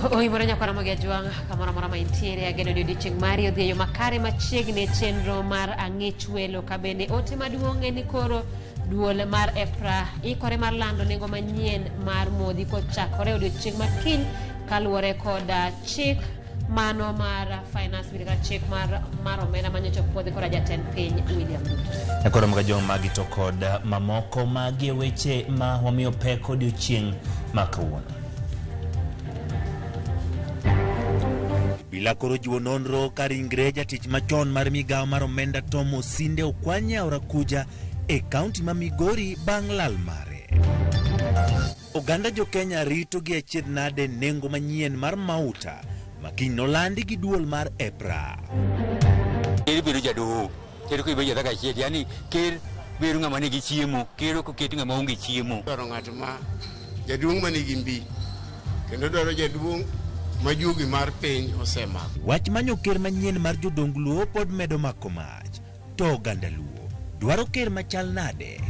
Oimoranya kwa Ramogi juang kamora mora maintiere ageno di odiochieng' mari odhi yo makare machiegni chenro mar AngichWelo kabende ote maduong' en koro duol mar EPRA ikore mar lando nengo manyien mar modhi kochakore odiochieng' makiny kaluwore koda chik mano mar finance bill chik mar omenda manyocha puodhi kora jatend piny William Ruto. Ekora mga jong magi to kod mamoko magi weche ma wamiyo pek odiochieng' makawuono. Bila koro jiwo nonro kar ingreja tich machon mar migawo mar omenda Tomo Sinde okwanye aora kuja e kaunti ma Migori bang' lal mare. Oganda jo Kenya rito gi achiedh nade nengo manyien mar mauta makiny nolandi gi duol mar EPRA. Ker biro jadoho, ker ko ibeja daga achiedh, yani ker biro ng'ama nigi chiemo, ker ko keti ng'ama onge chiemo. Dwaro ng'at ma jaduong' manigi mbi, kendo dwaro jaduong' majugi mar piny osemako. Wach manyo ker manyien mar jodong Luo pod medo mako mach. To oganda Luo dwaro ker machal nade?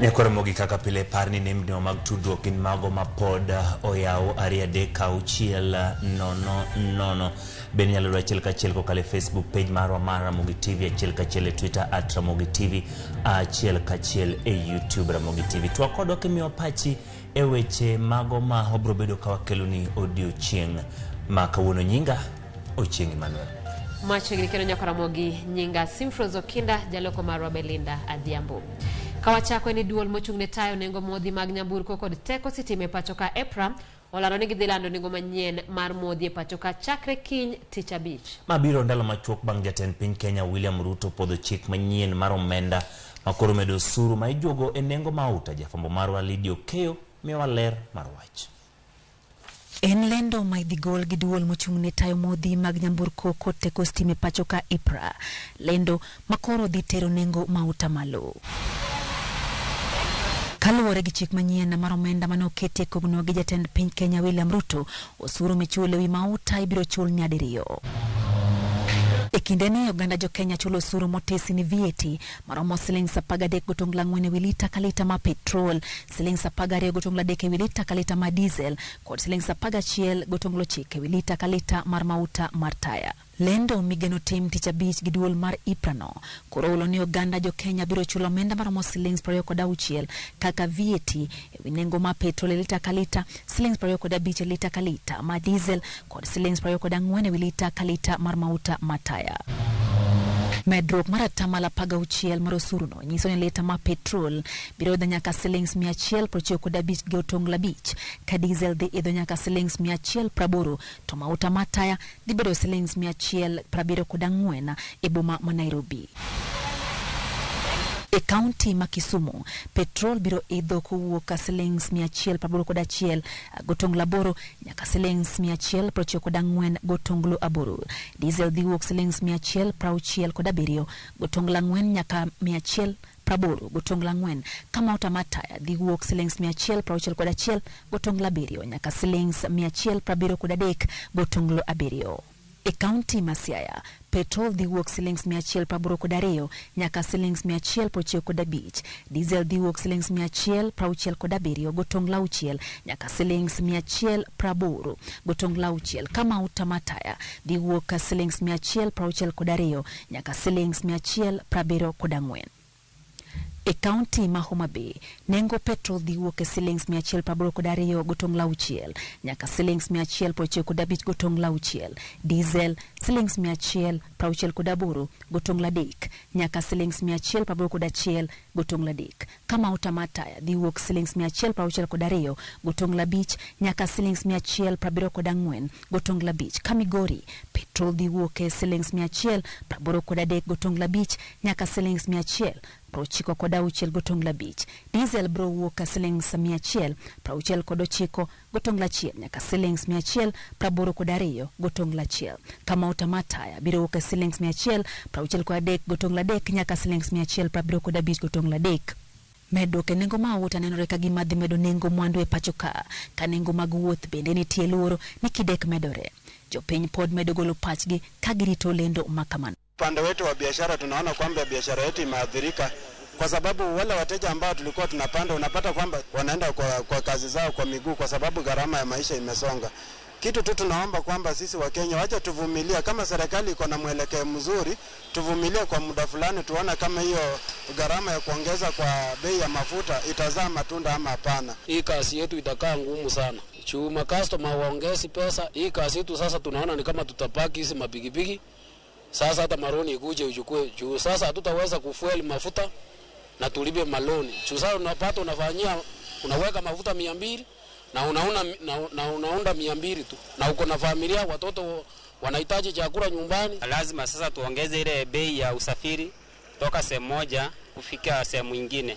Nekora mogi kaka pile parni nemno mag tudruok in mago ma pod oyaw ariade kauchiel nono ben nyalo achiel kachiel kokale Facebook page marwa mar Ramogi TV, achiel kachiel e Twitter @Ramogi TV, achiel kachiel e YouTube Ramogi TV. Twakodwa kimiwa pachi e weche mago ma obro bedo kawakeloni odiochieng' makawuono. Nyinga Ochieng' Emmanuel. Machiegni kendo nyako Ramogi nyinga Simfrozo Kinda jaloko marwa Belinda Adhiambo. Kawachako ni duol mochung' ne tayo nengo modhi mag nyamburko kod teko sitime pachoka EPRA olaro ni gidhilando nengo manyien mar modhi e pachoka chakre kiny tich abich. Mabiro ndalo machuok bang' jatend piny Kenya William Ruto podho chik manyien mar omenda makoro medo osuru ma ijuogo e nengo mauta. Jafambo marwa Lydia Okeyo miyowa ler mar wach. En lendo ma idhigol gi duol mochung' ne tayo modhi mag nyamburko kod teko sitime pachoka EPRA. Lendo makoro dhi tero nengo mauta malo. Kaluwore gi chik manyien mar omenda manokete kogno gi jatend piny Kenya William Ruto, osuru michulo wi mauta ibiro chul nyadiriyo. E kinde ni oganda jo Kenya chulo osuru motesi ni VAT maromo shillings 13.4 ewi lita ka lita ma petrol, shillings 12.3 ewi lita ka lita ma diesel kod shillings 11.9 ewi lita ka lita mar mauta mar taya. Lendo migeno tim tich abich gi duol mar EPRA no koro ulo ni oganda jo Kenya biro chulo omenda maromo shillings 26 kaka VAT ewi nengo ma petrol lita ka lita, shillings 25 lita ka lita ma diesel kod shillings 24 ewi lita ka lita mar mauta mataya. Medruok mar atamala 16 mar osuru no nyiso ni lita ma petrol biro idho nyaka shillings 195 gi otongla abich, ka diesel dhi idho nyaka shillings 180 to mauta mataya dhi bedo shillings 174 e boma ma Nairobi. E kaunti ma Kisumu, petrol biro idho kowuok ka shillings 181 gotongla aboro nyaka shillings 194 gotonglo aboro. Diesel dhi wuok shillings 167 gotongla 4 nyaka 180 gotongla 4. Kama mauta mataya dhi wuok shillings 161 gotongla 7 nyaka shillings 173 gotonglo 7. E kaunti ma Siaya, petrol dhi wuok shillings 182 nyaka shillings 195, diesel dhi wuok shillings 167 gotongla 6 nyaka shillings 180 gotongla 6. Kama mauta mataya dhi wuok ka shillings 162 nyaka shillings 174. E kaunti ma Homa Bay, nengo petrol dhi wuok e shillings 182 gotongla 6 nyaka shillings 195 gotongla 6, diesel shillings 168 gotongla 3 nyaka shillings 181 gotongla 3. Kama mauta mataya dhi wuok shillings 162 gotongla 5 nyaka shillings 174 gotongla 5. Ka Migori, petrol dhi wuok e shillings 183 gotongla 5 nyaka shillings 196 gotongla 5. Diesel bro wuok shillings 169 gotongla 1 nyaka shillings 182 gotongla 1. Kama mauta mataya biro wuok shillings 163 gotongla 3 nyaka shillings 175 gotongla 3. Medo ke nengo mauta nenore ka gima dhi medo nengo mwandu e pachoka, ka nengo mag wuoth bende nitie luoro ni kidek medore. Jopiny pod medo golo pachgi ka girito lendo makamano. upande wetu wa biashara tunaona kwamba biashara yetu imeathirika kwa sababu wale wateja ambao tulikuwa tunapanda unapata kwamba wanaenda kwa kazi zao kwa miguu kwa sababu gharama ya maisha imesonga. Kitu tu tunaomba kwamba sisi wa Kenya wacha tuvumilia, kama serikali iko na mwelekeo mzuri, tuvumilie kwa muda fulani tuona kama hiyo gharama ya kuongeza kwa bei ya mafuta itazaa matunda ama hapana. Hii kazi yetu itakaa ngumu sana. Chuma customer waongezi pesa, hii kazi yetu sasa tunaona ni kama tutapaki hizi mapigipigi. Sasa hata maroni ikuje uchukue juu sasa hatutaweza kufuel mafuta na tulipe maloni. Juu sasa unapata unaweka mafuta 200 na unaunda 200 tu. Na uko na familia, watoto wanahitaji chakula nyumbani. Lazima sasa tuongeze ile bei ya usafiri kutoka sehemu moja kufika sehemu nyingine.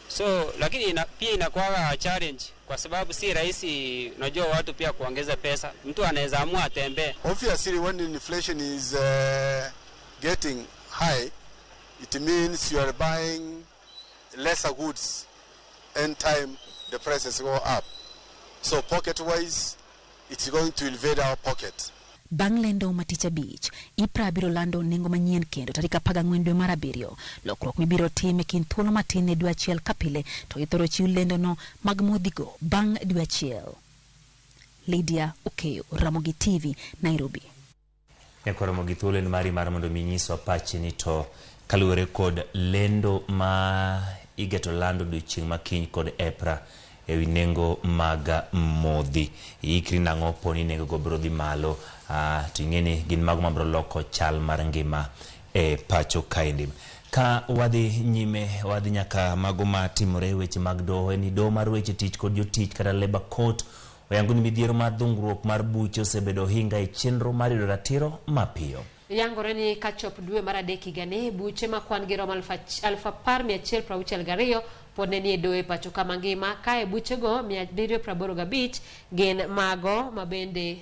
So lakini pia inakuwa challenge kwa sababu si rahisi, unajua watu pia kuongeza pesa. Mtu anaweza amua atembee. Obviously when inflation is getting high, it means you are buying lesser goods and time the prices go up. So pocket wise it's going to invade our pocket. Banglendo Maticha Beach, ipra biro lando nengo manyien kendo tarika paga ngwendo marabirio. Lokruok mibiro time kin thuolo matine dwe achiel kapile to ithoro chiw lendo no mag modhigo bang' dwe achiel. Lydia Okeyo, Ramogi TV, Nairobi. Ramogi thuolo ni mari mar mondo minyiswa pache ni to kaluwore kod lendo ma igeto lando odiochieng' makiny kod EPRA ewi nengo mag modhi. Ikri nang'o poni nengo go biro dhi malo. To ing'eni gin mago mabiro loko chal mar ngima pacho kaendi. Ka wadhi nyime, wadhi nyaka mago matimore weche mag doho. Ni doho mar weche tich kod jotich kata Labour Court oyango ni midhiero mar dhungruok mar buche osebedo hinga e chenro mar yudo ratiro mapiyo. Yangore ni kachop dwe mar adek higani buche ma kwan gi romo 1162 pod ne ni doe pacho kama ngima kae buchego 785 gin mago mabende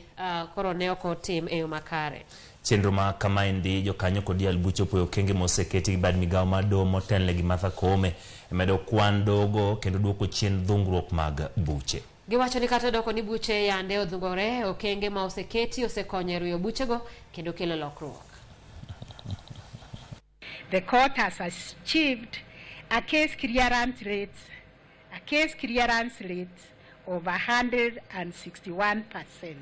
koro ne ok otim e yo makare. Chenro ma kamaendi jokanyo kod jal buche opoyo kenge moseketi gi bad migawo mar doho motelne gi Martha Koome emedo kwan dogo kendo duoko chien dhungruok mag buche. Giwacho ni kata doko ni buche yande odhungore okenge ma oseketi osekonyo ruyo buchego kendo kelo lokruok. The court has achieved a case clearance rate of 161%.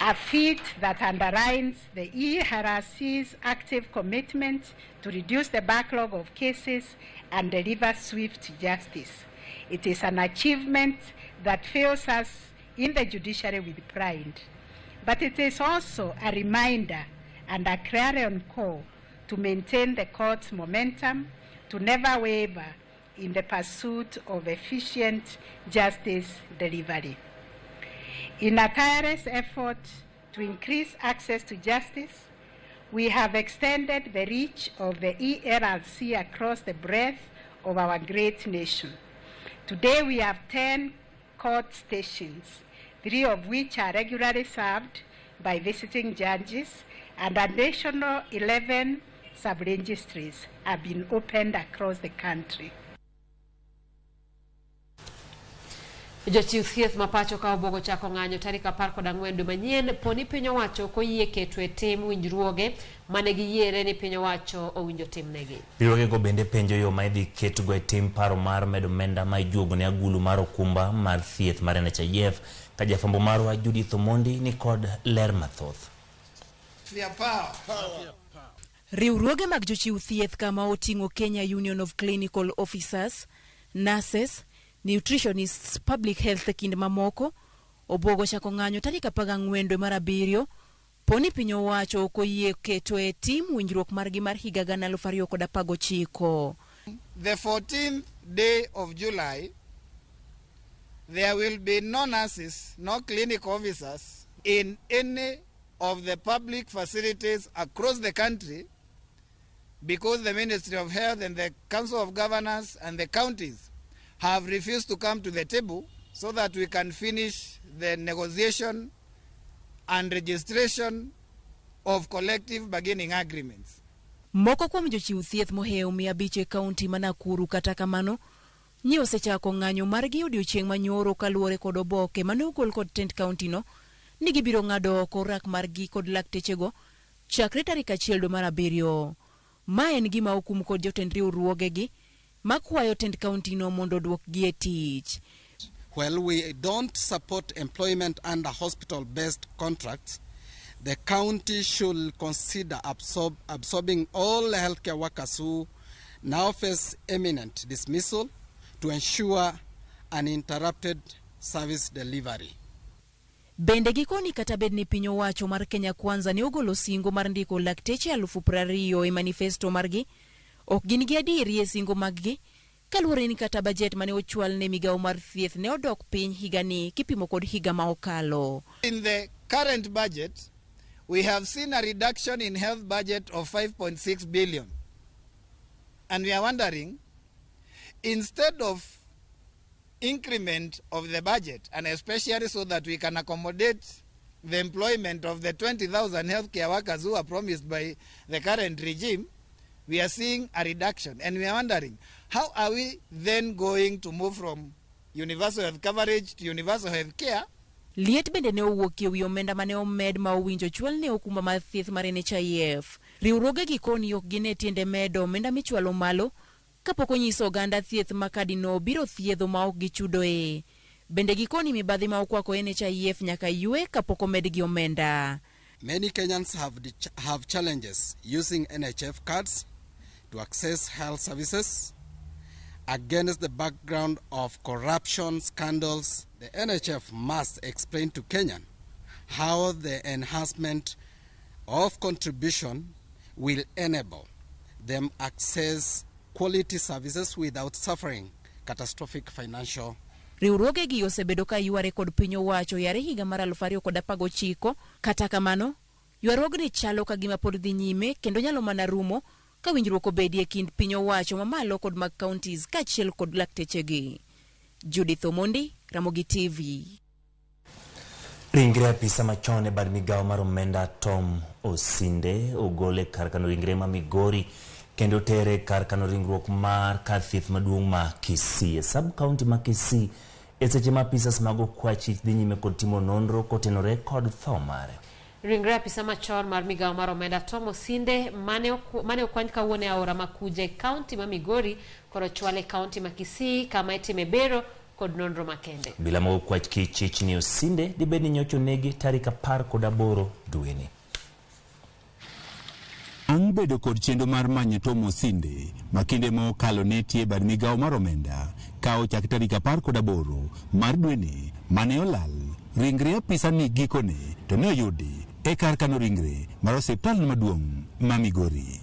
A feat that underlines the ERC's active commitment to reduce the backlog of cases and deliver swift justice. It is an achievement that fills us in the judiciary with pride. But it is also a reminder and a clarion call to maintain the court's momentum, to never waver in the pursuit of efficient justice delivery. In a tireless effort to increase access to justice, we have extended the reach of the ERLC across the breadth of our great nation. Today we have 10 court stations, 3 of which are regularly served by visiting judges, and additional 11 sub-registries have been opened across the country. Jochiw thieth mapacho ka obogo chako ng'anyo tarik 14 dwe manyien poni piny owacho koyie keto e tim winjruoge mane giyiere ni piny owacho owinjo timnegi. Riwruoge go bende penjo yo ma idhi ketgo e tim paro mar medo omenda ma ijuogo ne agulu mar okumba mar thieth mar NHIF ka jafwambo marwa Judith Omondi ni kod ler mathoth. Riwruoge mag jochiw thieth kama oting'o Kenya Union of Clinical Officers, Nurses, Nutritionists, Public Health kind mamoko obogo chako ng'anyo tarik 14 dwe mar abiriyo poni piny owacho ok oyie keto e tim winjruok margi mar higa 2019. The 14th day of July, there will be no nurses, no clinic officers in any of the public facilities across the country because the Ministry of Health and the Council of Governors and the counties have refused to come to the table so that we can finish the negotiation and registration of collective bargaining agreements. Moko kuom jochiw thieth mohew 500 e kaunti ma Nakuru kata kamano ni osechako ng'anyo margi odiochieng' manyoro kaluwore kod oboke mane ogol kod tend kaunti no ni gibiro ng'ado oko rak margi kod laktechego chakre tarik 1 dwe mar 7. Ma en gima okum kod jotend riwruogegi makwayo tend kaunti no mondo duokgi e tich. While we don't support employment under hospital-based contracts, the county should consider absorbing all healthcare workers who now face imminent dismissal to ensure uninterrupted service delivery. Bende gikoni kata bed ni piny owacho mar Kenya Kwanza ne ogolo singo mar ndiko lakteche 20,000 e manifesto margi, ok gin gi adieri e singo maggi, kaluwore ni kata bajet mane ochwal ne migawo mar thieth ne odok piny higani kipimo kod higa ma okalo. In the current budget, we have seen a reduction in health budget of 5.6 billion. And we are wondering, instead of increment of the budget, and especially so that we can accommodate the employment of the 20,000 healthcare workers who are promised by the current regime, we are seeing a reduction. And we are wondering, how are we then going to move from universal health coverage to universal health care? Liet bende ne owuok e wi omenda mane omed ma owinjo chwal ne okumba mar thieth mar NHIF. Riwruoge gikoni ok gine tiende medo omenda michwalo malo kapok onyiso oganda thieth ma kadino biro thiedho ma ok gichudoe. Bende gikoni mibadhi ma okwako NHIF nyaka yue kapok omedgi omenda. Many Kenyans have challenges using NHIF cards to access health services. Against the background of corruption scandals, the NHIF must explain to Kenyan how the enhancement of contribution will enable them access quality services without suffering catastrophic financial. Riwruoge gi osebedo ka yware kod piny owacho yare higa mar 2019, kata kamano ywarruogni chalo ka gima pod dhi nyime kendo nyalo mana rumo ka winjruok obedie kind piny owacho mamalo kod mag counties kaachiel kod laktechegi. Judith Omondi, Ramogi TV. Ringre apisa machon e bad migawo mar omenda Tom Osinde ogole kar kano ringre ma Migori kendo tere kar kano ringruok mar kar thieth maduong' ma Kisii. Sub county ma Kisii e seche ma apisa mago kwachi dhi nyime kod timo nonro kotenore kod tho mare. Ringre apisa machon mar migawo mar omenda Tom Osinde mane okwany kawuono e aora makuje county ma Migori koro chwale county ma Kisii kama itime bero kod nonro makende. Bila mo kwach kichich ni Osinde di bedi nyocho negi tarik 18 dweni. Ang bedo kod chendo mar manyo Tom Osinde makinde mo kalo netie bad migawo mar omenda kao chak tarik 18 mar dweni mane olal. Ringre apisa ni gikone to ne oyudi e kar kano ringre mar osiptal maduong' ma Migori.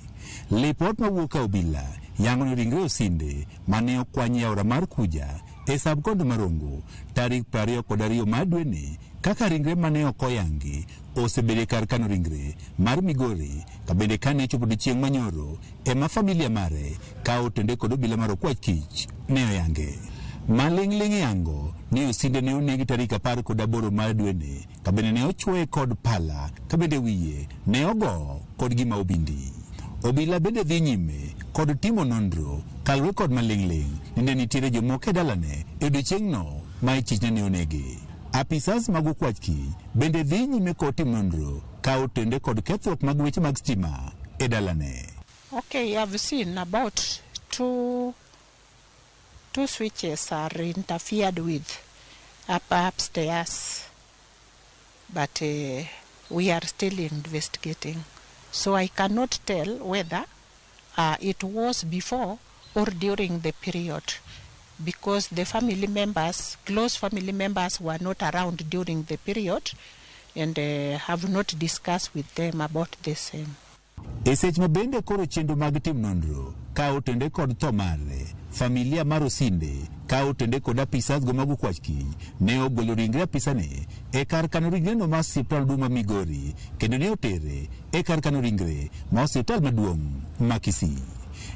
Lipot mawuok obila yango ni ringre Osinde mane okwany e aora mar Kuja e subkond Marongo tarik 22 mar dweni kaka ringre mane okoyangi osebede kar kano ringre mar Migori kabende kane chopo chieng' manyoro ema familia mare kao tende kod obila mar okwach kich ne oyange. Maling'ling' yango ni Osinde ne onegi tarik 18 mar dweni kabende ne ochwoye kod pala kabende wiye ne ogo kod gima obindi. Obila bende dhi nyime kod timo nonro kalwe kod maling'ling' ninde nitiere jomoko e dalane e odiechieng'no ma ichichne ne onegi. Apisas mag okwachki bende dhi nyime kod timo nonro kao tende kod kethruok mag weche mag stima e dalane. Okay, I've seen about two switches are interfered with upstairs, but we are still investigating. So I cannot tell whether it was before or during the period, because the family members, close family members, were not around during the period and have not discussed with them about the same. Esech mabende koro chendo mag tim nonro kao tende kod tho mare familia mar Osinde kao tende kod apisas go mag okwachki ne ogolo ringre apisane e kar kano ringre no ma osiptal maduong' ma Migori kendo ne otere e kar kano ringre ma osiptal maduong' ma Kisii.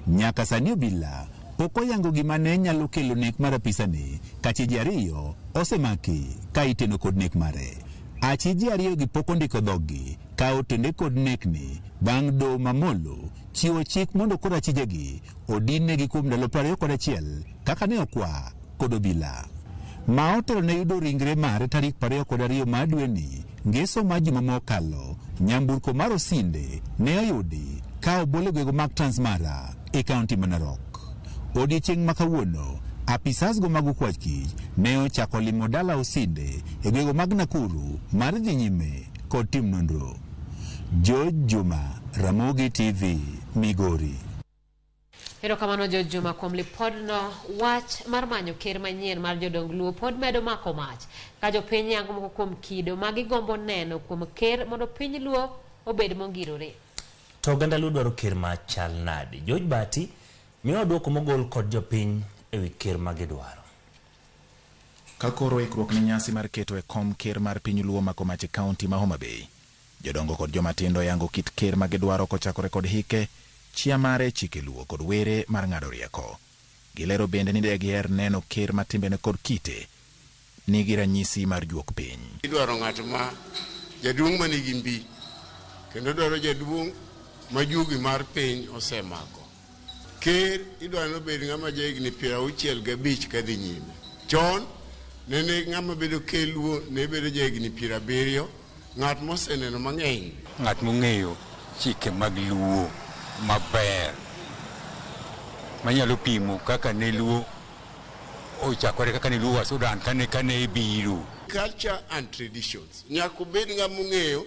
Nyaka sani obila pok oyango gima ne nyalo kelo nek mar apisane kachi ji ariyo osemaki ka iteno kod nek mare. Achi ji ariyo gi pok ondiko dhoggi kao tende kod nekni bang' do mamolo chiwo chik mondo kod achijegi odinegi kuom ndalo 21 kaka ne okwa kod obila. Ma otelo ne yudo ringre mare tarik 22 mar dweni ngeso ma juma mokalo nyamburko mar Osinde ne oyudi ka obolo gwego mag Transmara e kaunti ma Narok. Odiechieng' ma kawuono, apisas go mag okwach kich ne ochako limo dala Osinde e gwego mag Nakuru mar dhi nyime kod tim nonro. George Juma, Ramogi TV, Migori. Erokamano George Juma kuom lipodno. Wach mar manyo ker manyien mar jodong Luo pod medo mako mach ka jopiny yango moko kuom kido ma gigombo neno kuom ker mondo piny Luo obed mongirore. To oganda Luo dwaro ker machal nadi? George Bati miyo dwoko mogol kod jopiny ewi ker ma gidwaro. Ka koro ikruok ne nyasi mar keto e kom ker mar piny Luo mako mach e kaunti ma Homa Bay, jodongo kod jomatindo yango kit ker ma gidwaro kochakore kod hike, chia mare, chike Luo kod were mar ng'ado rieko. Gilero bende ni degiher neno ker ma timbene kod kite nigi ranyisi mar juok piny. Idwaro ng'at ma jaduong' ma nigi mbi, kendo dwaro jaduong' ma jugi mar piny osemako. Ker idwaro bed ng'ama jahigni 65 kadhi nyime. Chon nene ng'ama bedo ker Luo ne bedo jahigni 70, ng'at moseneno mang'eny, ng'at mong'eyo chike mag Luo maber, manyalo pimo kaka ne Luo ochakore, kaka ne Luo wa Sudan kane biro. Culture and traditions. Nyako bed ng'ama ong'eyo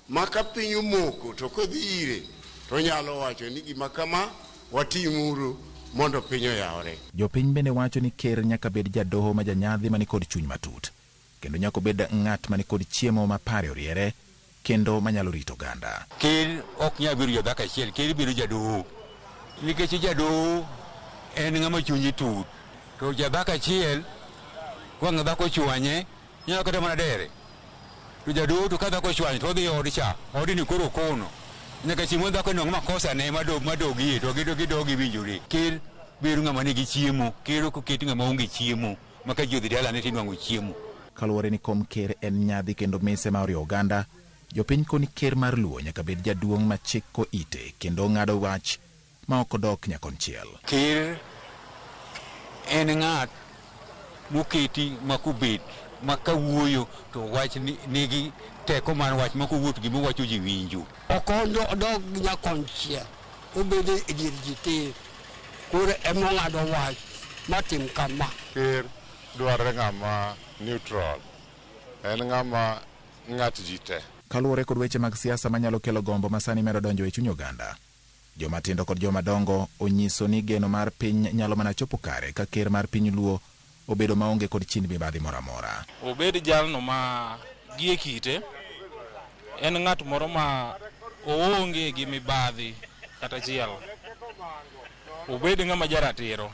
ma ka piny omoko to kodhi ire to nyalo wacho ni gima kama watimuru mondo piny oyawre. Jopiny bende wacho ni ker nyaka bed jadoho ma janyadhi mani kod chuny matut, kendo nyaka bed ng'at mani kod chiemo ma pare oriere kendo manyalo rito ganda. Ker ok nyal biro jadhako achiel, ker biro jadoho, nikech jadoho en ng'ama chunye tut. To jadhako achiel wang' dhako chwanye nyalo kata mana dere. To jadoho to ka dhako chwanye to odhi od cha, odni koro kono, nyaka chiemo dhako nong' makosa ne madogie to gidogi winjore. Ker biro ng'ama nigi chiemo, ker ok oket ng'ama onge chiemo, maka ji odhi dala ne tinwang'o chiemo. Kaluwore ni kom ker en nyadhi kendo mise ma oriwo oganda, jopiny koni ker mar Luo nyaka bed jaduong' ma chiko ite kendo ng'ado wach ma ok odok nyakonchiel. Ker en ng'at moketi makobet makawuoyo to wach nigi teko mar wach makowuot gima wacho ji winjo. Ok odog nyakonchiel, obedo e dier ji te, koro ema ng'ado wach matim kama. Ker dwarore ng'ama neutral, en ng'ama ng'at ji te. Kaluwore kod weche mag siasa manyalo kelo gombo masani medo donjo e chuny oganda, jomatindo kod jomadongo onyiso ni geno mar piny nyalo mana chopo kare ka ker mar piny Luo obedo maonge kod chin mibadhi moro amora. Obed jalno ma gie kite, en ng'at moro ma oonge gi mibadhi kata chiel. Obed ng'ama jaratiro,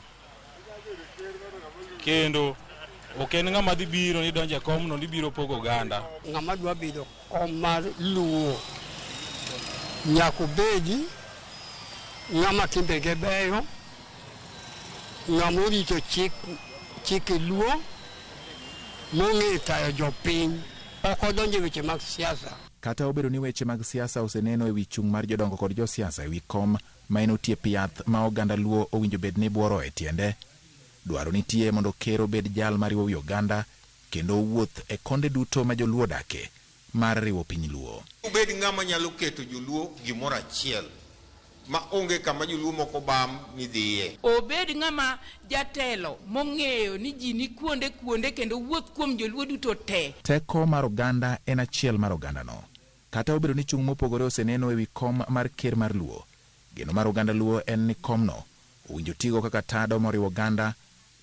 kendo ok en ng'ama dhi biro ni donje kom no ni biro pogo oganda. Ng'ama dwa bedo kom mar Luo nyaka bedi ng'ama timbege beyo, ng'ama orito chike Luo, mong'e tayo jopiny, ok odonjo weche mag siasa. Kata obedo ni weche mag siasa oseneno ewi chung' mar jodongo kod josiasa ewi kom ma en otiep yath ma oganda Luo owinjo bed ni buoro e tiende, dwaro nitie mondo ker obed jal mariwo wi oganda kendo wuoth e konde duto ma joluo dake mar riwo piny Luo. Obed ng'ama nyalo keto joluo gimoro achiel ma onge kama joluo moko bam ni dhiye. Obed ng'ama jatelo mong'eyo ni ji ni kuonde kendo wuoth kuom joluo duto te. Teko mar oganda en achiel mar ogandano. Kata obedo ni chung' mopogore oseneno ewi kom mar ker mar Luo, geno mar oganda Luo en ni komno owinjo tigo kaka tado moriwo oganda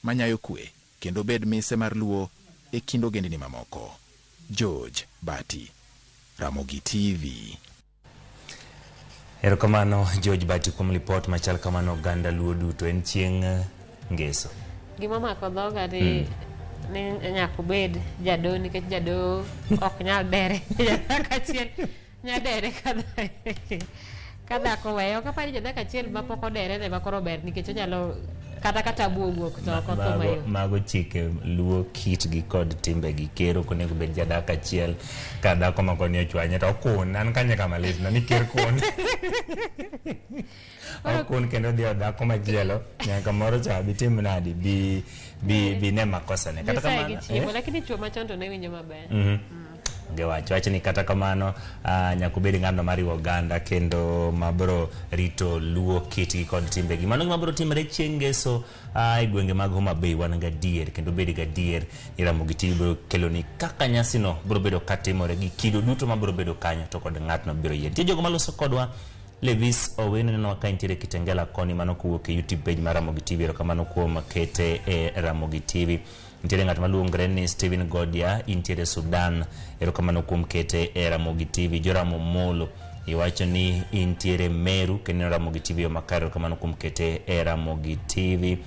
manyayo kwe kendo bed mise mar Luo e kind ogendini mamoko. George Bati, Ramogi TV. Erokamano George Bati kuom lipot machal kamano oganda Luo duto en chieng' ngeso. Gima mako dhoga ni nyaka bed jado nikech jado ok nyal dere kachiel nyadere kada ko weyo kapani jadaka achiel ma pok odere ne makoro ber nikech onyalo kata buoguok to ok omayo. Mago chike Luo kitgi kod timbegi. Ker ok onego bed jadaka achiel ka dhako moko ni ochwanye to okun an kanye kama lit na ni ker kun okun kendo dhi dhako machielo nyaka moro cha bitim nadi bi ne makosa ne kata kamano lakini chuo machon to ne winjo maber. Wacho ni kata kamano nyakubedi ng'ano mari Uganda kendo mabro rito luo kiti kod timbegi. Mano mabro timre chieng' ngeso e gwenge mag Homa Bay wan gadier kendo bedi gadier ni Ramogi TV bro keloni kaka nyasino bro bedo katimore gi kido duto mabro bedo kanyo to kod ng'atno biro yie. Tie jogo maloso kodwa Levis Owino neno ka intiere Kitengela koni mano kuwuok e YouTube page mar Ramogi TV kamano kuom kete e Ramogi TV. Intiere ng'at maluongre ni Steven Godia intiere Sudan kamano kuom kete e Ramogi TV. Joramo Molo iwacho ni intiere Meru kendo Ramogi TV makaro kamano kuom kete e Ramogi TV.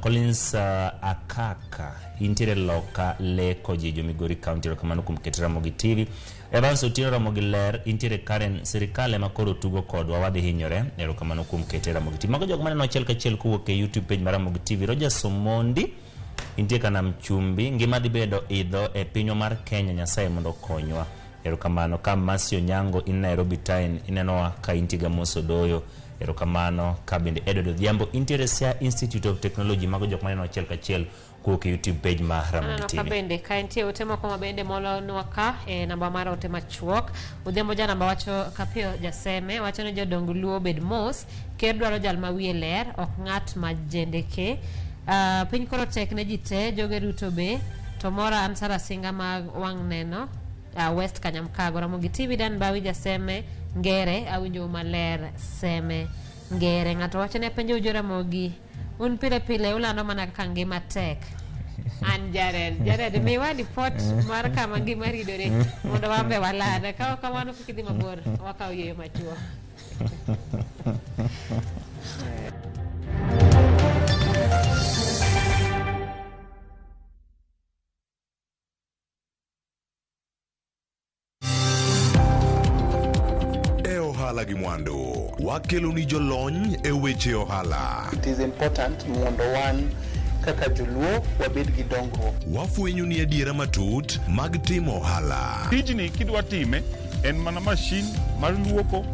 Collins Akaka intiere Loka Leko Jijo Migori County kamano kuom kete Ramogi TV. Evans Otieno Ramogi Ler intiere Karen Sirikale makoro tugo kodwa wadhi hinyore kamano kuom kete Ramogi TV. Mago jogo mane no achiel kachiel kuwuok e YouTube page mar Ramogi TV. Roger Somondi intie kana Mchumbi ngima dhi bedo idho e pinywa mar Kenya Nyasaye mondo konywa kamano. Ka Masio Nyango in Nairobi Town ineno ka intiga Moso Doyo kamano. Ka bende Edward Odhiambo intiere Sia Institute of Technology. Mago jok mane no achiel kachiel kuwuok e YouTube page mar Ramogi TV. Ka bende ka intie ote moko mabende molo nwaka e namba mar ote machuok. Odhiambo ja namba wacho kapio jaseme wacho ni jodong luo bed mos ker dwaro jal ma wiye ler ok ng'at ma jendeke. Piny koro tek ne ji te joge duto be to mora Ansara Singa mag wang' neno West Kanyamkago. Ramogi TV Dan Bawi jaseme ngere awinjo maler seme ngere. Ng'ato wacho ne penjo ujo Ramogi un pile pile ulando mana kaka ngima tek. An Jared miwa report mar kama ngima ridore mondo wambe walada ka kamano kidhi mabor wakaw yeyo machuo. Ohala gi mwandu wakelo ni jolony e weche ohala. It is important mondo wan kaka joluo wabed gi dongruok. Wafwenyo ni adiera matut mag timo ohala. Tijni kidwa time en mana mashin mar luoko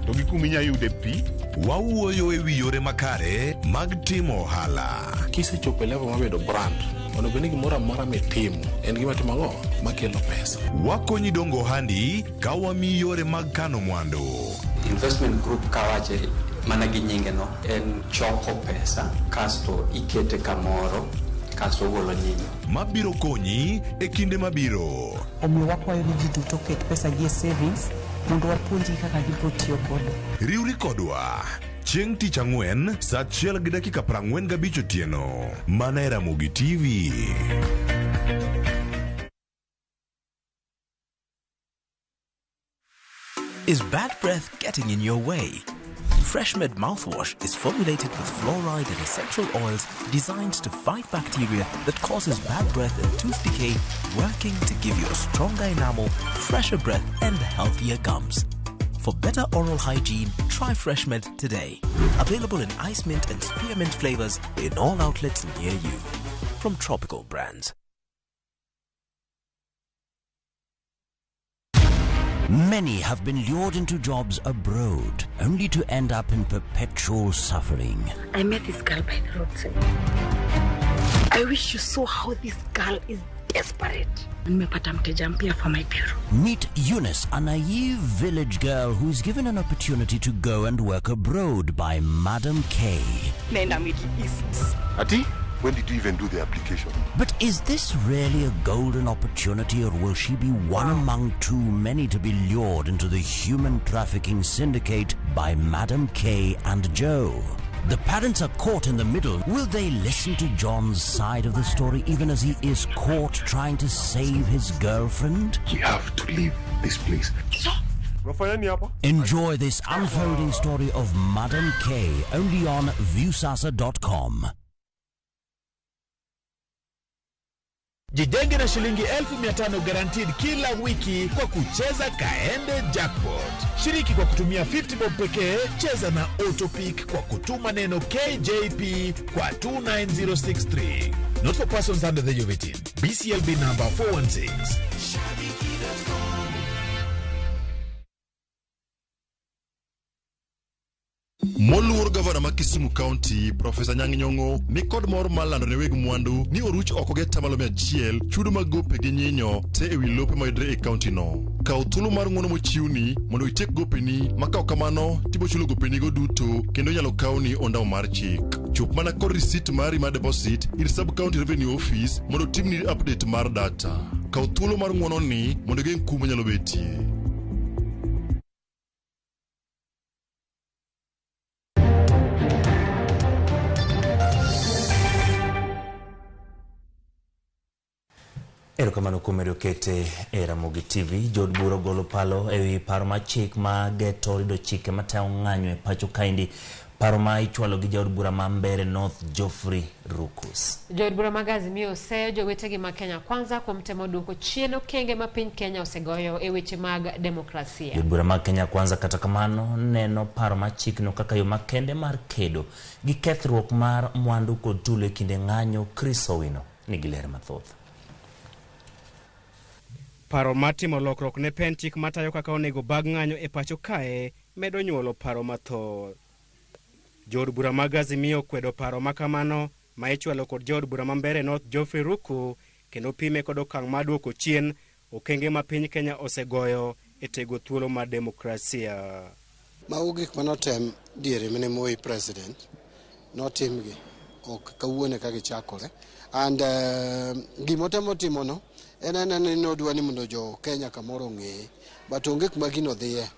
to gi kuminya yude pi. Wawuoyo e wi yore makare mag timo ohala. Kisechopo level mabedo brand onego ni gimoro amora mitimo en gima timogo makelo pesa. Wakonyi dongo ohandi ka wamiyi yore mag kano mwandu. Investment group kawache mana gi nyinge no en choko pesa kasto ikete kamoro kasto golo nyinge mabiro konyi e kinde mabiro. Omiyo wakwayo ni ji duto ket pesa gi e savings mondo wapuonji kaka gibiro tiyo kodo. Riwri kodwa chieng' tich ang'wen saa 1:45 otieno mana e Ramogi TV. Is bad breath getting in your way? FreshMed mouthwash is formulated with fluoride and essential oils designed to fight bacteria that causes bad breath and tooth decay, working to give you a stronger enamel, fresher breath and healthier gums. For better oral hygiene, try FreshMed today. Available in ice mint and spearmint flavors in all outlets near you. From Tropical Brands. Many have been lured into jobs abroad, only to end up in perpetual suffering. I met this girl by the roadside. I wish you saw how this girl is desperate. Nimepata mteja mpya for my bureau. Meet Eunice, a naive village girl who is given an opportunity to go and work abroad by Madam K. Nenda Middle East. Ati? When did you even do the application? But is this really a golden opportunity, or will she be one among too many to be lured into the human trafficking syndicate by Madam K and Joe? The parents are caught in the middle. Will they listen to John's side of the story even as he is caught trying to save his girlfriend? We have to leave this place. Enjoy this unfolding story of Madam K only on viewsasa.com. Jijenge na shilingi 1500 guaranteed kila wiki kwa kucheza Kaende Jackpot. Shiriki kwa kutumia 50 bob pekee, cheza na Autopic kwa kutuma neno KJP kwa 29063. Not for persons under the age of 18. BCLB number 416. Moluor gavana ma Kisumu County, Profesa Nyang' Nyong'o, ni kod mor mar lando ne weg mwandu ni oruch oko gi tamalo 100 chudo mag gope gi nyinyo te ewi lope mayudre e kaunti no. Kaw thuolo mar ng'uono mochiwni mondo itiek gopeni, ma kaw kamano tibo chulo gopeni go duto kendo nyalo kawni ondamo mar chik. Chop mana kod risit mari mar deposit ir Sub County Revenue Office mondo timni update mar data. Kaw thuolo mar ng'uono ni mondo geng' kum nyalo betie. Erokamano kuom medo kete e Ramogi TV. Jod bura golo palo ewi paro mar chik ma geto rido chike matayo ng'anyo e pacho kaindi. Paro ma ichwalo gi jod bura ma Mbeere North Geoffrey Rukus. Jod bura mag Azimio oseyo jowetegi ma Kenya Kwanza kuom temo duoko chien okenge ma piny Kenya osegoyo e weche mag demokrasia. Jod bura mag Kenya Kwanza kata kamano neno paro mar chikno kaka yo makende mar kedo gi kethruok mar mwandu kod tulo e kinde ng'anyo. Chris Owino nigi ler mathoth. Paro matimo lokruok ne pen chik matayo kaka onego bag ng'anyo e pacho kae medo nyuolo paro mathoth. Jod bura mag Azimio kwedo paro makamano ma ichwalo kod jod bura ma Mbeere North Geoffrey Ruku kendo pime kod okang' ma duoko chien okenge ma piny Kenya osegoyo e tego thuolo mar demokrasia. Mago gik manotem diere mane Moi president notimgi ok kawuone ka gichakore and gimotemo timono en ni nodwa ni mondo jo Kenya kamoro ng'e but onge kuma gino dhiye.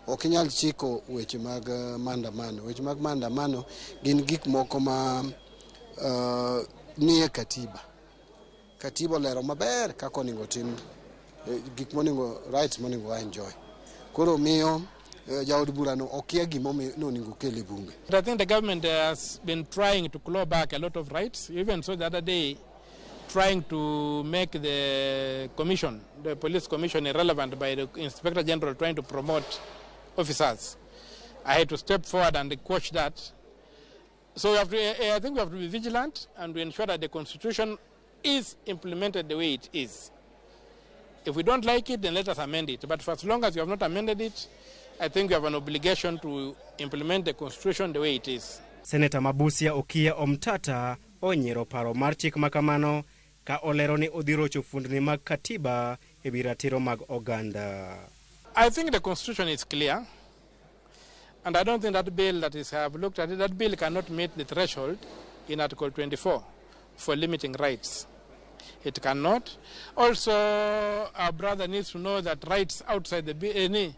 Ok inyal chiko weche mag maandamano. Weche mag maandamano gin gik moko ma nie katiba. Katiba olero maber kaka onego tim gik monego rights monego enjoy. Koro miyo jaod burano okia gimo nonego kele bunge. I think the government has been trying to claw back a lot of rights. Even so the other day trying to make the commission, the police commission, irrelevant by the Inspector General trying to promote officers. I had to step forward and quash that. So I think we have to be vigilant and to ensure that the Constitution is implemented the way it is. If we don't like it, then let us amend it. But for as long as we have not amended it, I think we have an obligation to implement the Constitution the way it is. Senator Mabusia Okia Omtata onyiero paro mar chik makamano ka olero ni odhirocho fundni mag katiba e wi ratiro mag oganda. I think the Constitution is clear, and I don't think that bill that is, I have looked at it, that bill cannot meet the threshold in Article 24 for limiting rights. It cannot. Also, our brother needs to know that rights outside the bill, any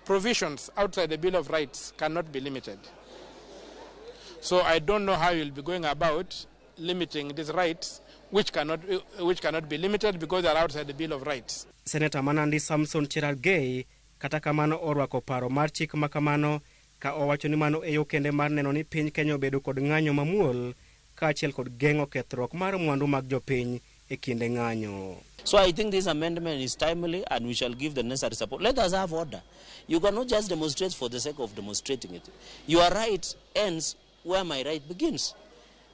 provisions outside the Bill of Rights cannot be limited. So I don't know how you'll be going about limiting these rights, which cannot be limited because they are outside the Bill of Rights. Senator Manandi Samson Cherargei kata kamano orwako paro mar chik makamano ka owacho ni mano e yo kende mar neno ni piny Kenya obedo kod ng'anyo mamuol kaachiel kod geng'o kethruok mar mwandu mag jopiny e kinde ng'anyo. So I think this amendment is timely and we shall give the necessary support. Let us have order. You cannot just demonstrate for the sake of demonstrating it. Your right ends where my right begins.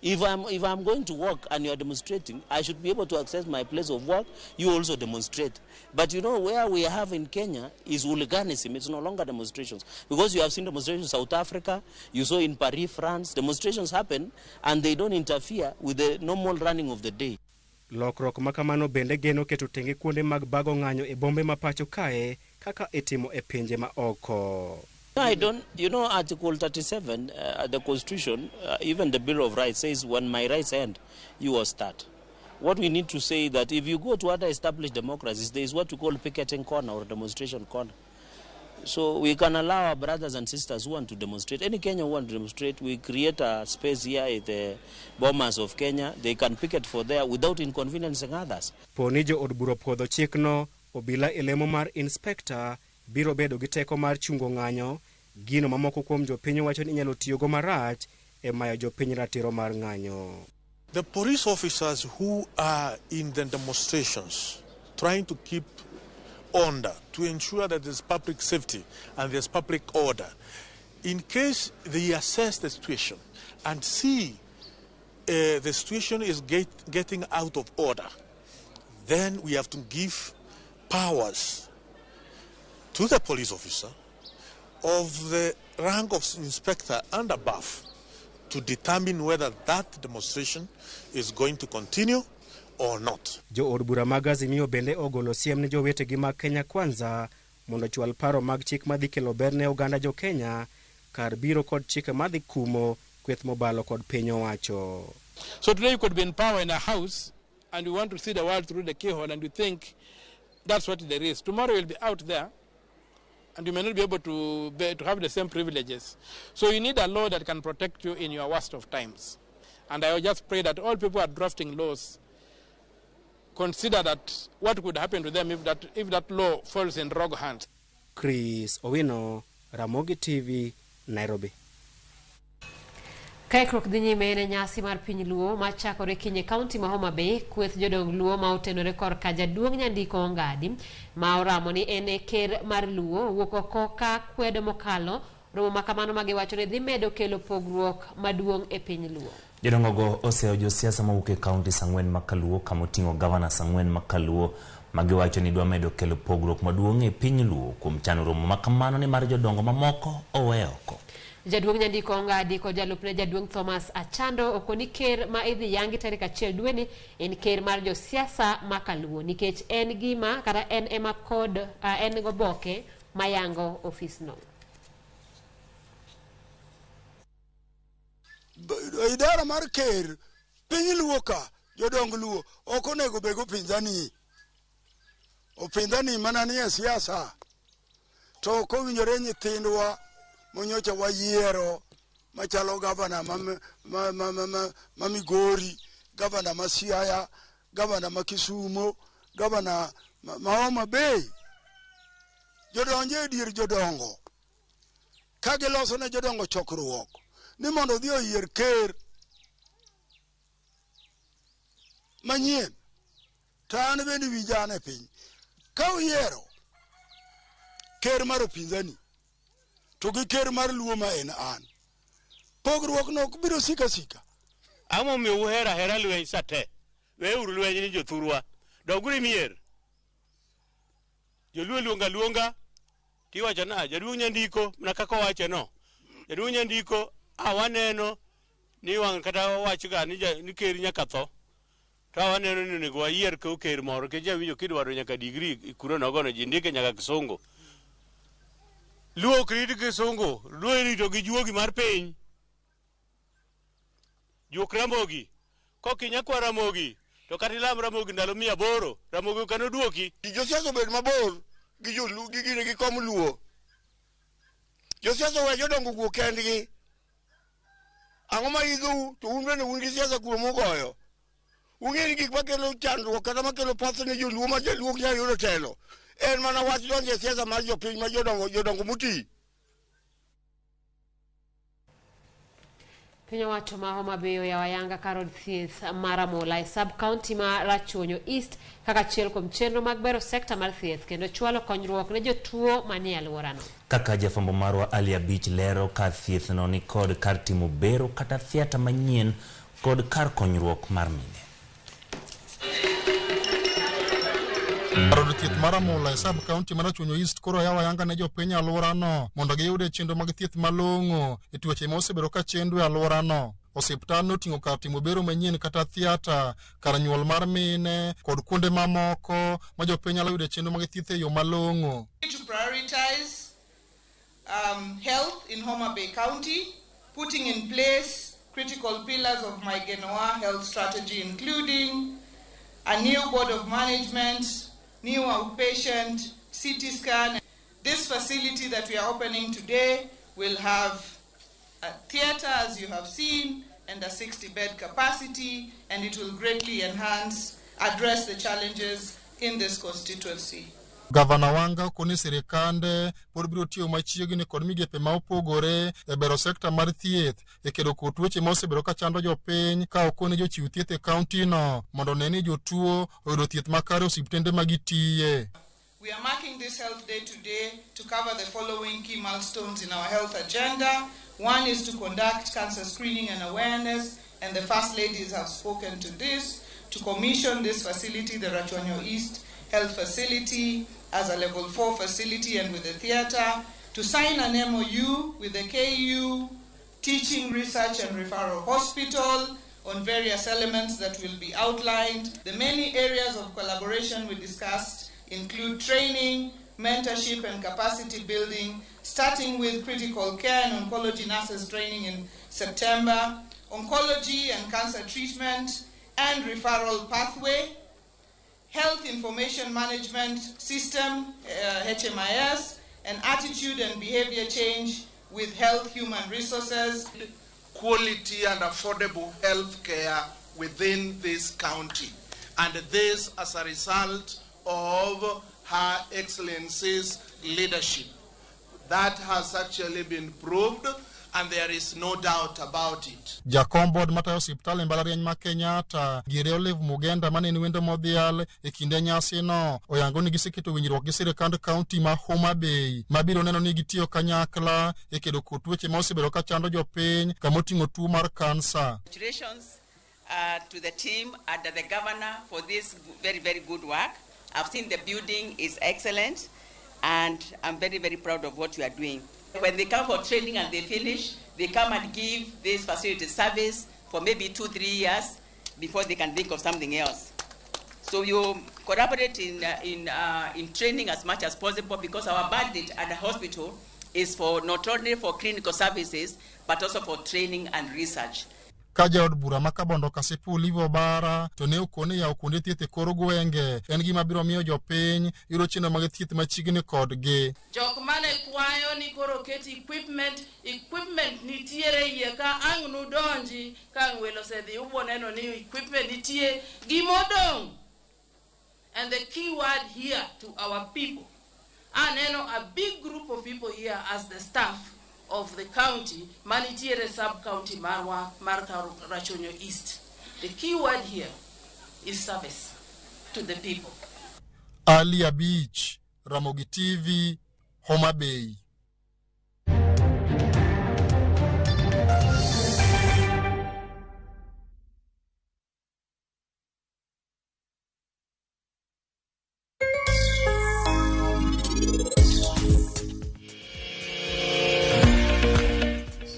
If I'm going to work and you are demonstrating, I should be able to access my place of work. You also demonstrate. But you know where we have in Kenya is hooliganism. It's no longer demonstrations. Because you have seen demonstrations in South Africa, you saw in Paris, France, demonstrations happen and they don't interfere with the normal running of the day. Lokruok makamano bende geno keto tenge kuonde mag bago ng'anyo e bombe ma pacho kae kaka itimo e pinje ma oko. I don't, you know, Article 37, the Constitution, even the Bill of Rights says when my rights end, you will start. What we need to say that if you go to other established democracies, there is what we call picketing corner or demonstration corner. So we can allow our brothers and sisters who want to demonstrate. Any Kenyan who want to demonstrate, we create a space here at the Bomas of Kenya. They can picket for there without inconveniencing others. Ponijo od buro puodho chikno, obila elemo mar inspector biro bedo gi teko mar chungo ng'anyo, gino mamoko kuom jopiny wacho ni inyalo tiyogo marach e mayo jopiny ratiro mar ng'anyo. The police officers who are in the demonstrations trying to keep order, to ensure that there's public safety and there's public order, in case they assess the situation and see the situation is getting out of order, then we have to give powers to the police officer of the rank of inspector and above to determine whether that demonstration is going to continue or not. Jo od bura mag Azimio bende ogolo siem ne jowetegi mag Kenya Kwanza mondo chwal paro mag chik madhi kelo ber ne oganda jo Kenya kar biro kod chike madhi kumo kweth mobalo kod piny owacho. So today you could be in power in a house and you want to see the world through the keyhole and you think that's what there is. Tomorrow you'll be out there and you may not be able to have the same privileges. So you need a law that can protect you in your worst of times. And I just pray that all people who are drafting laws consider that what could happen to them if that law falls in wrong hands. Chris Owino, Ramogi TV, Nairobi. Kaikruok dhi nyime ne nyasi mar piny Luo machakore kinye kaunti ma Homa Bay. Kweth jodong Luo ma otenore korka jaduong' Nyandiko Ongadi ma oramo ni en e ker mar Luo wuok oko ka kwedo mokalo romo makamano magiwachone dhi medo kelo pogruok maduong' e piny Luo. Jodongogo oseo josiasa mawuok e kaunti sang'wen ma Kaluo kamoting'o gavana sang'wen ma Kaluo magiwacho ni dwa medo kelo pogruok maduong' e piny Luo kuom chano romo makamano ni mar jodongo mamoko owe oko. Jaduong' Nyandiko Ongadi kod jalupne jaduong' Thomas Achando okoni ker ma idhi yangi tarik 1 dwe ni en ker mar josiasa ma Kaluo nikech en gima kata en ema kod en goboke mayango ofisno. Idara mar ker piny Luo ka jodong Luo ok onego bego opinzani mana ni e siasa to ok owinjore nyithindwa monyocha wayiero machalo gavana ma Migori, gavana ma Siaya, gavana ma Kisumo, gavana ma Homa Bay jodonje e dier jodongo ka giloso ne jodongo chokruok ni mondo odhi oyier ker manyien. To an bende winja e piny ka oyiero ker mar opinzani to gi ker mar Luo ma en an, pogruok no ok biro sika. Amo mi uhera hera lweny sate weuru lweny ni jothurwa doguri mier joluo luonga tiwacho na jaduong' Nyandiko na kaka wache no jaduong' Nyandiko awaneno ni wang kata wacho ga ni ker nyaka tho to awaneno ni nego wayier ko ker moro ke jawinjo kidwaro nyaka degree kuro nogono ji ndike nyaka Kisungu. Luo kriti Kisungu, Luo irito gi juogi mar piny. Juok Ramogi, kokinya kwa Ramogi, to katilam Ramogi ndalo 800, Ramogi kano duoki. Josiasa bed mabor gi joluo gi kom Luo. Josiasa we jodongo guo kendgi. Ang'o ma idhu to un bende un gi siasa kuom ugoyo. Ung'eni gik makelo chandruok kata makelo path ne joluo ma joluo nya yudo telo. En mana wach donje siasa mar jopiny ma jodongo muti. Piny owacho ma Homa Bay oyawayanga karod thieth mar Amola e sub-county ma Rachuonyo East kaka achiel kuom chenro mag bero sekta mar thieth kendo chwalo konyruok ne jotuo manie alworano. Kaka jafwambo marwa Ali Abich lero kar thieth no ni kod kar timo bero kata theater manyien kod kar konyruok mar mine. Karod thieth mar Amola e sub-county mar Rachuonyo East koro yawayanga ne jopiny alworano mondo giyude chenro mag thieth malong'o e tuoche ma osebedo ka chendo e alworano. Osiptal noting'o kar timo bero manyien kata theater, kar nyuol mar mine kod kuonde mamoko ma jopiny nyalo yude chenro mag thieth e yo malong'o. To prioritize health in Homa Bay County, putting in place critical pillars of my Genoa health strategy, including a new board of management, new outpatient, CT scan. This facility that we are opening today will have a theater, as you have seen, and a 60-bed capacity, and it will greatly address the challenges in this constituency. Gavana Wanga koni sirikande pod biro tiyo machiegni kod migepe ma opogore e bero sekta mar thieth e kedo kod tuoche ma osebedo ka chando jopiny ka okone jochiw thieth e kaunti no mondo ne ni jotuo oyudo thieth makare osiptende ma gitiye. We are marking this health day today to cover the following key milestones in our health agenda. One is to conduct cancer screening and awareness, and the First Ladies have spoken to this, to commission this facility, the Rachuonyo East Health Facility, as a level 4 facility and with a theater, to sign an MOU with the KU Teaching, Research and Referral Hospital on various elements that will be outlined. The many areas of collaboration we discussed include training, mentorship and capacity building, starting with critical care and oncology nurses training in September, oncology and cancer treatment and referral pathway, health information management system, HMIS, and attitude and behavior change with health human resources. Quality and affordable health care within this county. And this as a result of Her Excellency's leadership. That has actually been proved, and there is no doubt about it. Jakom board matayo siptal mbalariany ma Kenyatta Gire Olive Mugenda mane ni wendo modhial e kinde nyasi no oyango ni giseketo winjruok gi sirkand county ma Homa Bay mabiro neno ni gitiyo kanyakla e kedo kod tuoche ma osebedo ka chando jopiny kama oting'o tuo mar kansa. Congratulations to the team and the governor for this very, very good work. I've seen the building is excellent, and I'm very, very proud of what you are doing. When they come for training and they finish, they come and give this facility service for maybe 2-3 years before they can think of something else. So you collaborate in training as much as possible, because our budget at the hospital is for not only for clinical services but also for training and research. Kaja od bura makabondo Kasipu Livo Bara to ne okone ya okunde thieth e kor gwenge en gima biro miyo jopiny yudo chenro mag thieth machiegni kodgi. Jok mane kwayo ni koro ket equipment nitiere iye ka ang' nudonji ka AngichWelo osedhi ubo neno ni equipment nitie gimodong. And the key word here to our people, aneno a big group of people here as the staff of the county, manitiere sub-county Marwa, Rachonyo East. The key word here is service to the people. Alia Beach, Ramogi TV, Homa Bay.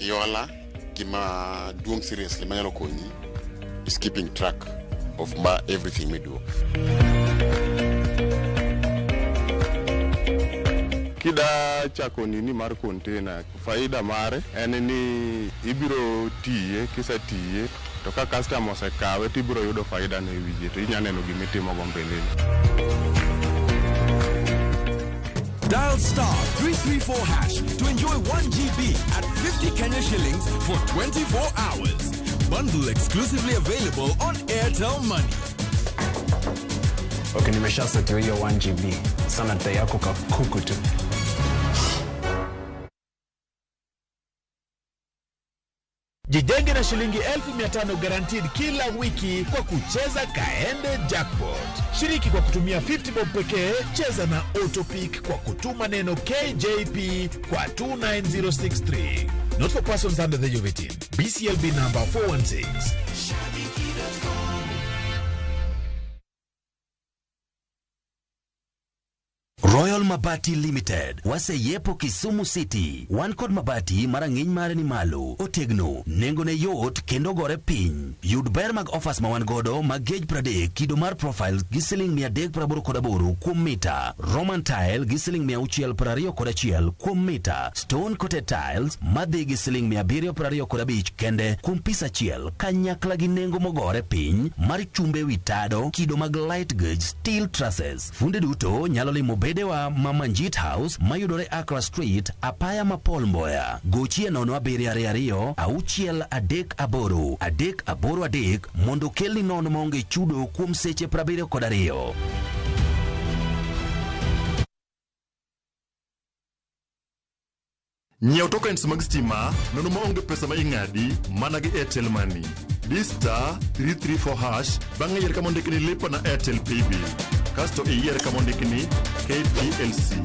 Yola, gima doing seriously, manyalo konyi is keeping track of everything we do. Kida chako nini mar container, faida mare en ni ibiro tiye, kisa tiye, to ka customer osekawe to ibiro yudo faida ne wiye, to inya neno gima itimo go mbeleni. Dial *334# to enjoy 1 GB at 50 Kenya shillings for 24 hours. Bundle exclusively available on Airtel Money. Okay, nimeshasetiwa hiyo 1 GB. Sana data yako kakuku tu. Jijenge na shilingi 1500 guaranteed kila wiki kwa kucheza Kaende Jackpot. Shiriki kwa kutumia 50 bob pekee, cheza na AutoPick kwa kutuma neno KJP kwa 29063. Not for persons under the age of 18. BCLB number 416. Royal Mabati Limited waseyepo Kisumu City. Wan kod mabati marang'iny mare ni malo, otegno, nengo ne yot kendo gore piny. Yud ber mag offers ma wan godo mag gauge 30 kido mar profiles gi siling 388 kuom mita. Roman tile gi siling 621 kuom mita. Stone coated tiles madhi gi siling 725 kende kuom pisa achiel, kanyakla gi nengo mogore piny mar chumbe witado kido mag light gauge steel trusses. Funde duto nyalo limo bedewa Mamanjit House mayudore Accra Street, apaya Mapol Mboya. Gochie nono 722 638 mondo kelni nono maonge chudo kuom seche 72. Nyiew tokens mag stima nono maonge pesa ma ing'adi mana gi Airtel Money. *334# bang'e yier kama ondikni lipa na Airtel Paybill. Kasto iyier kama ondikni KPLC.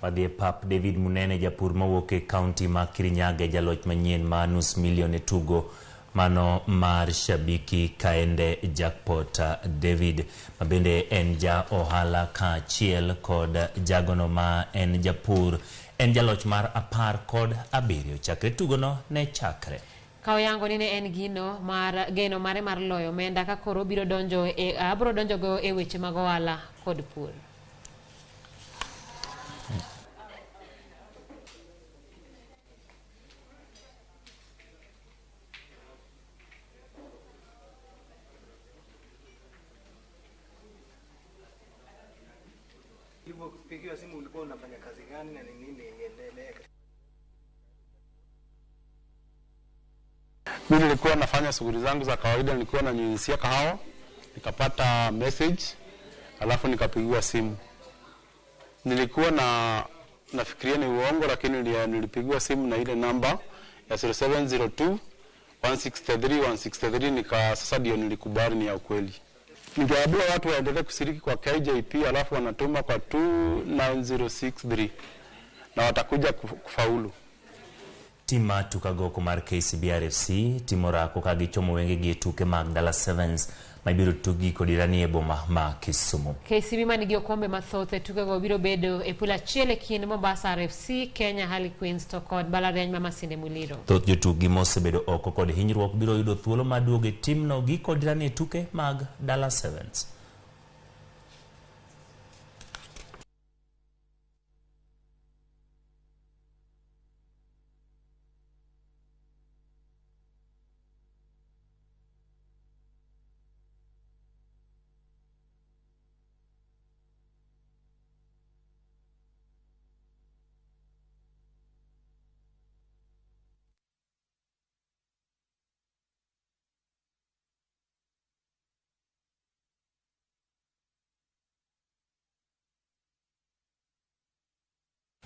Wadhi pap David Munene japur mawuok e kaunti ma Kirinyaga jaloch manyien ma nus milion e tugo mano mar shabiki kaende jackpot. David mabende en ja ohala ka chiel kod jagono ma en japur en jaloch mar 17 chakre tugono ne chakre. Kaoyango ni ne en geno mare mar loyo omenda ka koro biro donjo go e weche mag ohala kod pur. Kupigiwa simu ulikuwa unafanya kazi gani na nini iendelee? Mimi nilikuwa nafanya shughuli zangu za kawaida, nilikuwa nanyunyizia kahawa, nikapata message, alafu nikapigiwa simu. Nilikuwa nafikiria ni uongo, lakini nilipigiwa simu na ile namba ya 0702 163 sasa ndio nilikubali ni ya ukweli. Ningewaambia watu waendelee kushiriki kwa KJP, alafu wanatuma kwa 29063 na watakuja kufaulu. Tima tukago kumar KCBRFC timora kokagichomo wenge gi tuke mag Dala Sevens mabiro tugi kodirani e boma ma Kisumu. KCB manigi okombe mathoth e tuke go biro bedo e pula chiele kind Mombasa RFC, Kenya Harlequins to kod Balariany ma Masinde Muliro. Thoth jotugi mosebedo oko kod hinyruok biro yudo thuolo maduong' e timno gi kodirani e tuke mag Dala Sevens.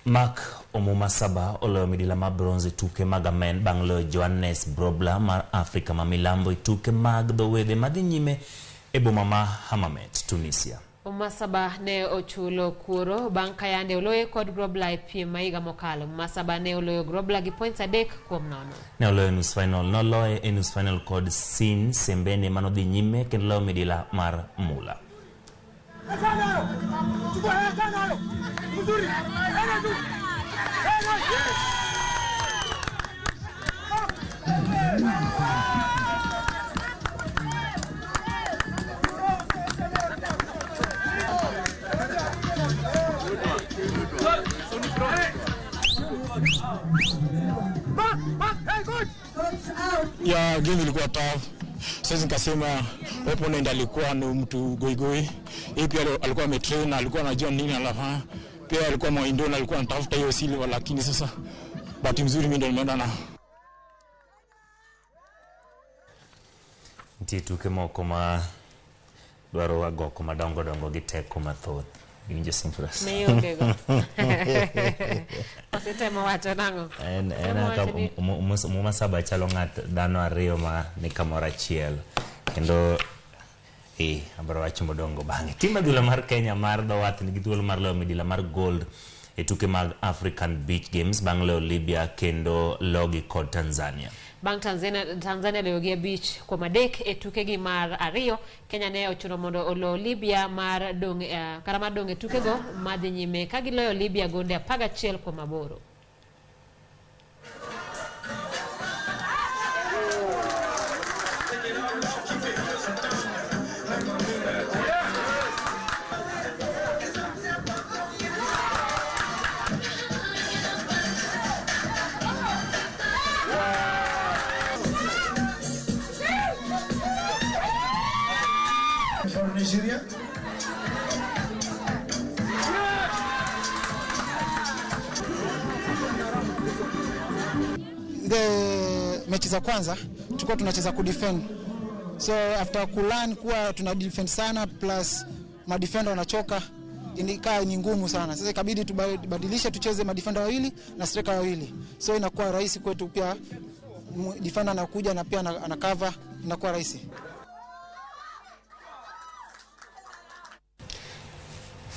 Mark Omuma Saba oloyo midila ma bronze tuke mag amen bang' loyo Johannes Brobla mar Afrika ma milambo tuke mag dhowedhe madhi nyime e boma ma Hammamet, Tunisia. Omuma Saba ne ochulo kuoro bang' kayande oloyo kod Brobla e piem maiga mokalo. Omuma Saba ne oloyo Brobla gi points 3-0. Ne oloyo nus final, noloyo e nus final kod Sin Sembene manodhi nyime kendo loyo midila mar Mula. Ya game ilikuwa tough. Sasa nikasema opponent alikuwa ni mtu goigoi. Yeye pia alikuwa ametrain, alikuwa anajua nini anafanya. Pia alikuwa mwaindona, alikuwa anatafuta hiyo silver, lakini sasa bahati nzuri mimi ndo nimeenda na tuke moko ma dwaro wagoko madongo gi teko mathoth. Winjo simfras. Meyo go. Ositemo wacho nango. Omuma Saba chalo ng'at dhano ariyo ma ni kamoro achiel. Kendo abro wacho modongo bang'e. Tim adhula mar Kenya mar dhowath nigi thuolo mar loyo midila mar gold e tuke mag African Beach Games bang' loyo Libya kendo logi kod Tanzania. Bang' Tanzania loyo gi beach kuom 3 e tuke gi mar 2, Kenya ne ochuno mondo olo Libya mar dong' e tuke go madhi nyime ka giloyo Libya gonde 11-8. Nigeria. Mechi za kwanza tulikuwa tunacheza kudefend, so after kulearn kuwa tuna defend sana plus madefender wanachoka, inikaa ni ngumu sana. Sasa ikabidi tubadilishe, tucheze madefender wawili na striker wawili, so inakuwa rahisi kwetu, pia defender anakuja na pia ana cover, inakuwa rahisi.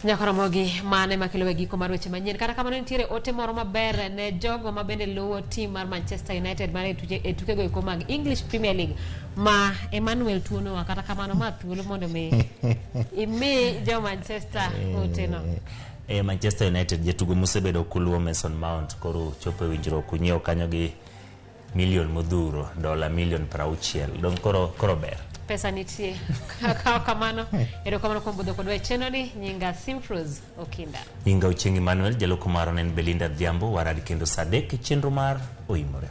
Nyaka Ramogi mane makelo giko mar weche manyien kata kamano nitiere ote moro maber ne jogo ma bende luwo team mar Manchester United mar tuke go mag English Premier League ma Emmanuel Tuono kata kamano ma thuolo mondo me imi jo Manchester ote no. Manchester United jatugo mosebedo kuluwo Mason Mount koro chopo winjruok kunyiewo kanyo gi milion modhuro $60 milion don koro ber pesa nitie kamano edo kamano kombudo kodwa cheno ni nyinga Simfruz Okinda nyinga Uchengi Manuel jaloko maro nen Belinda Dhiambo waradi kendo Sadek chenro mar oimore